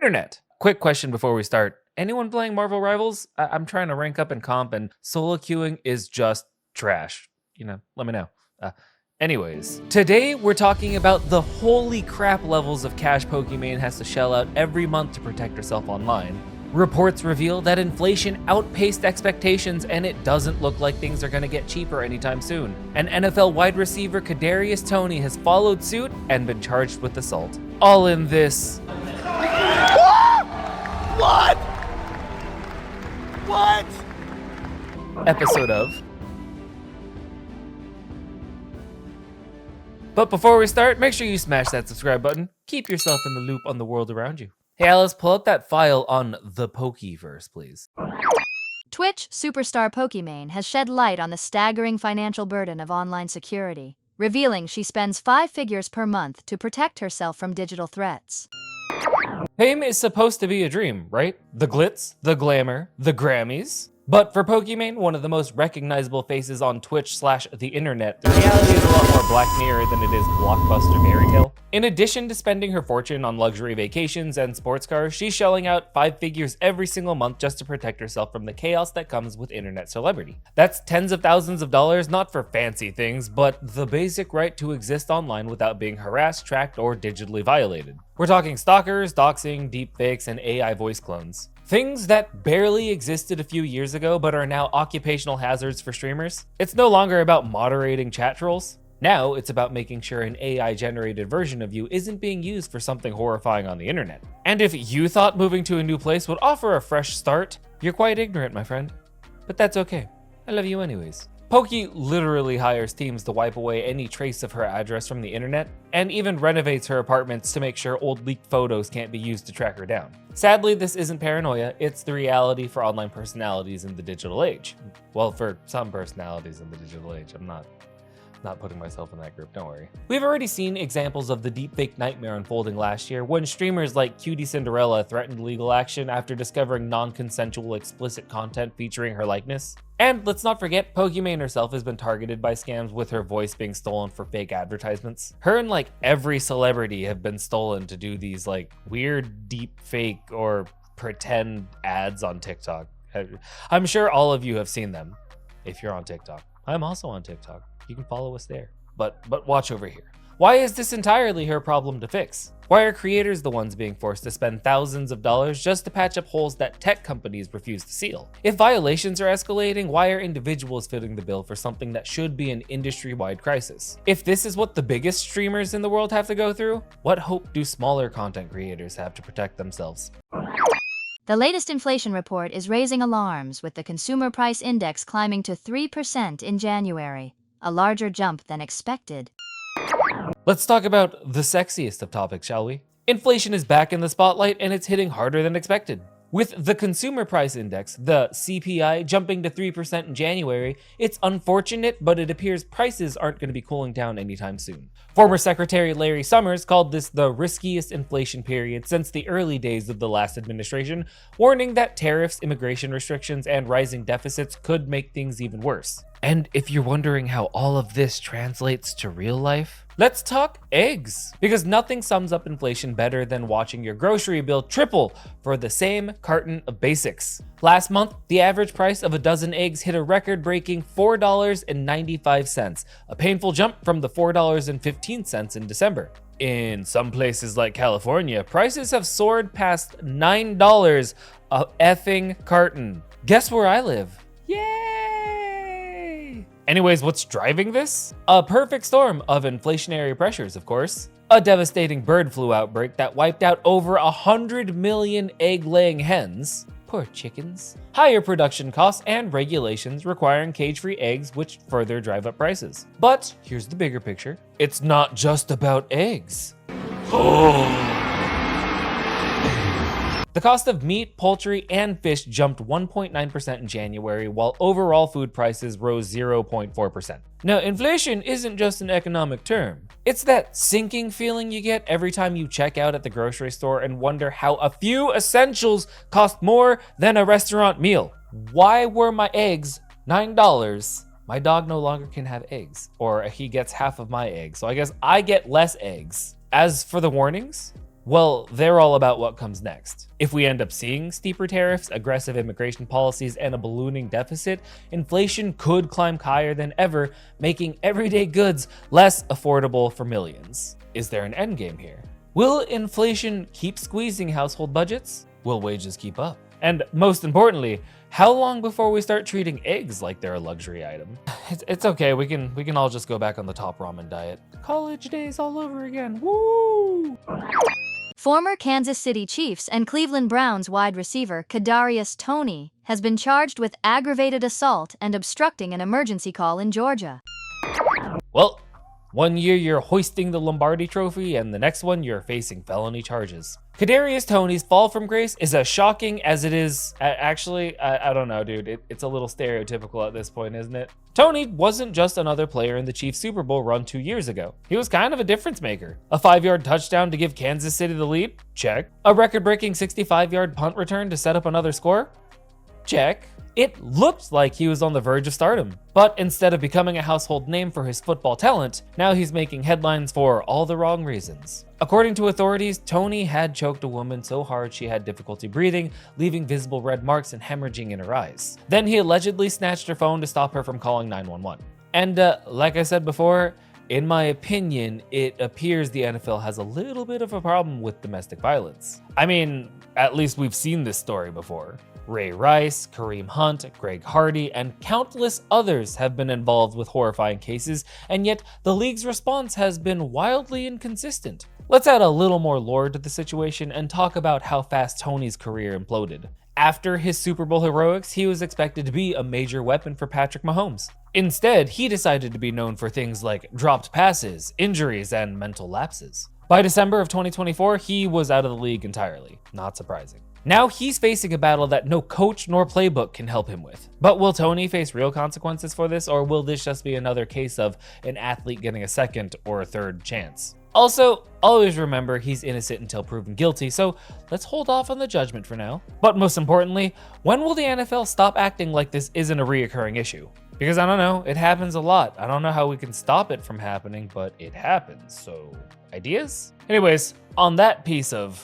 Internet. Quick question before we start. Anyone playing Marvel Rivals? I'm trying to rank up in comp and solo queuing is just trash. Let me know. Anyways, today we're talking about the holy crap levels of cash Pokimane has to shell out every month to protect herself online. Reports reveal that inflation outpaced expectations and it doesn't look like things are gonna get cheaper anytime soon. And NFL wide receiver Kadarius Toney has followed suit and been charged with assault. All in this What? episode of. But before we start, make sure you smash that subscribe button. Keep yourself in the loop on the world around you. Hey Alice, pull up that file on the Pokeverse, please. Twitch superstar Pokimane has shed light on the staggering financial burden of online security, revealing she spends 5 figures per month to protect herself from digital threats. Fame is supposed to be a dream, right? The glitz, the glamour, the Grammys. But for Pokimane, one of the most recognizable faces on Twitch/the internet, the reality is a lot more Black Mirror than it is blockbuster fairy tale. In addition to spending her fortune on luxury vacations and sports cars, she's shelling out 5 figures every single month just to protect herself from the chaos that comes with internet celebrity. That's tens of thousands of dollars, not for fancy things, but the basic right to exist online without being harassed, tracked, or digitally violated. We're talking stalkers, doxing, deepfakes, and AI voice clones. Things that barely existed a few years ago but are now occupational hazards for streamers. It's no longer about moderating chat trolls. Now it's about making sure an AI-generated version of you isn't being used for something horrifying on the internet. And if you thought moving to a new place would offer a fresh start, you're quite ignorant, my friend. But that's okay. I love you anyways. Poki literally hires teams to wipe away any trace of her address from the internet, and even renovates her apartments to make sure old leaked photos can't be used to track her down. Sadly, this isn't paranoia, it's the reality for online personalities in the digital age. Well, for some personalities in the digital age. I'm not putting myself in that group, don't worry. We've already seen examples of the deepfake nightmare unfolding last year when streamers like Cutie Cinderella threatened legal action after discovering non-consensual explicit content featuring her likeness. And let's not forget, Pokimane herself has been targeted by scams with her voice being stolen for fake advertisements. Her and every celebrity have been stolen to do these weird deep fake or pretend ads on TikTok. I'm sure all of you have seen them if you're on TikTok. I'm also on TikTok. You can follow us there. But watch over here. Why is this entirely her problem to fix? Why are creators the ones being forced to spend thousands of dollars just to patch up holes that tech companies refuse to seal? If violations are escalating, why are individuals footing the bill for something that should be an industry-wide crisis? If this is what the biggest streamers in the world have to go through, what hope do smaller content creators have to protect themselves? The latest inflation report is raising alarms, with the consumer price index climbing to 3% in January, a larger jump than expected. Let's talk about the sexiest of topics, shall we? Inflation is back in the spotlight and it's hitting harder than expected. With the consumer price index, the CPI, jumping to 3% in January, it's unfortunate, but it appears prices aren't going to be cooling down anytime soon. Former Secretary Larry Summers called this the riskiest inflation period since the early days of the last administration, warning that tariffs, immigration restrictions, and rising deficits could make things even worse. And if you're wondering how all of this translates to real life, let's talk eggs. Because nothing sums up inflation better than watching your grocery bill triple for the same carton of basics. Last month, the average price of a dozen eggs hit a record-breaking $4.95, a painful jump from the $4.15 in December. In some places like California, prices have soared past $9 a effing carton. Guess where I live? Yay! Anyways, what's driving this? A perfect storm of inflationary pressures, of course. A devastating bird flu outbreak that wiped out over 100 million egg-laying hens. Poor chickens. Higher production costs and regulations requiring cage-free eggs, which further drive up prices. But here's the bigger picture. It's not just about eggs. The cost of meat, poultry, and fish jumped 1.9% in January, while overall food prices rose 0.4%. Now, inflation isn't just an economic term. It's that sinking feeling you get every time you check out at the grocery store and wonder how a few essentials cost more than a restaurant meal. Why were my eggs $9? My dog no longer can have eggs, or he gets half of my eggs, so I guess I get less eggs. As for the warnings, Well, they're all about what comes next. If we end up seeing steeper tariffs, aggressive immigration policies, and a ballooning deficit, inflation could climb higher than ever, making everyday goods less affordable for millions. Is there an endgame here? Will inflation keep squeezing household budgets? Will wages keep up? And most importantly, how long before we start treating eggs like they're a luxury item? It's okay, we can all just go back on the top ramen diet. College days all over again, woo! Former Kansas City Chiefs and Cleveland Browns wide receiver Kadarius Toney has been charged with aggravated assault and obstructing an emergency call in Georgia. Well, one year you're hoisting the Lombardi trophy and the next one you're facing felony charges. Kadarius Toney's fall from grace is as shocking as it is, actually, I don't know, dude, it's a little stereotypical at this point, isn't it? Toney wasn't just another player in the Chiefs Super Bowl run 2 years ago. He was kind of a difference maker. A 5-yard touchdown to give Kansas City the lead? Check. A record-breaking 65-yard punt return to set up another score? Check. It looked like he was on the verge of stardom, but instead of becoming a household name for his football talent, now he's making headlines for all the wrong reasons. According to authorities, Toney had choked a woman so hard she had difficulty breathing, leaving visible red marks and hemorrhaging in her eyes. Then he allegedly snatched her phone to stop her from calling 911. And like I said before, in my opinion, it appears the NFL has a little bit of a problem with domestic violence. I mean, at least we've seen this story before. Ray Rice, Kareem Hunt, Greg Hardy, and countless others have been involved with horrifying cases, and yet the league's response has been wildly inconsistent. Let's add a little more lore to the situation and talk about how fast Toney's career imploded. After his Super Bowl heroics, he was expected to be a major weapon for Patrick Mahomes. Instead, he decided to be known for things like dropped passes, injuries, and mental lapses. By December of 2024, he was out of the league entirely. Not surprising. Now he's facing a battle that no coach nor playbook can help him with. But will Toney face real consequences for this, or will this just be another case of an athlete getting a second or a third chance? Also, always remember he's innocent until proven guilty, so let's hold off on the judgment for now. But most importantly, when will the NFL stop acting like this isn't a reoccurring issue? Because I don't know, it happens a lot. I don't know how we can stop it from happening, but it happens, so ideas? Anyways, on that piece of...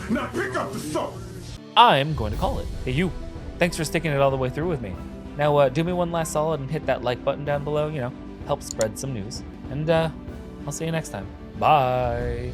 Now pick up the soap! I'm going to call it. Hey you, thanks for sticking it all the way through with me. Now do me one last solid and hit that like button down below, help spread some news. And I'll see you next time. Bye.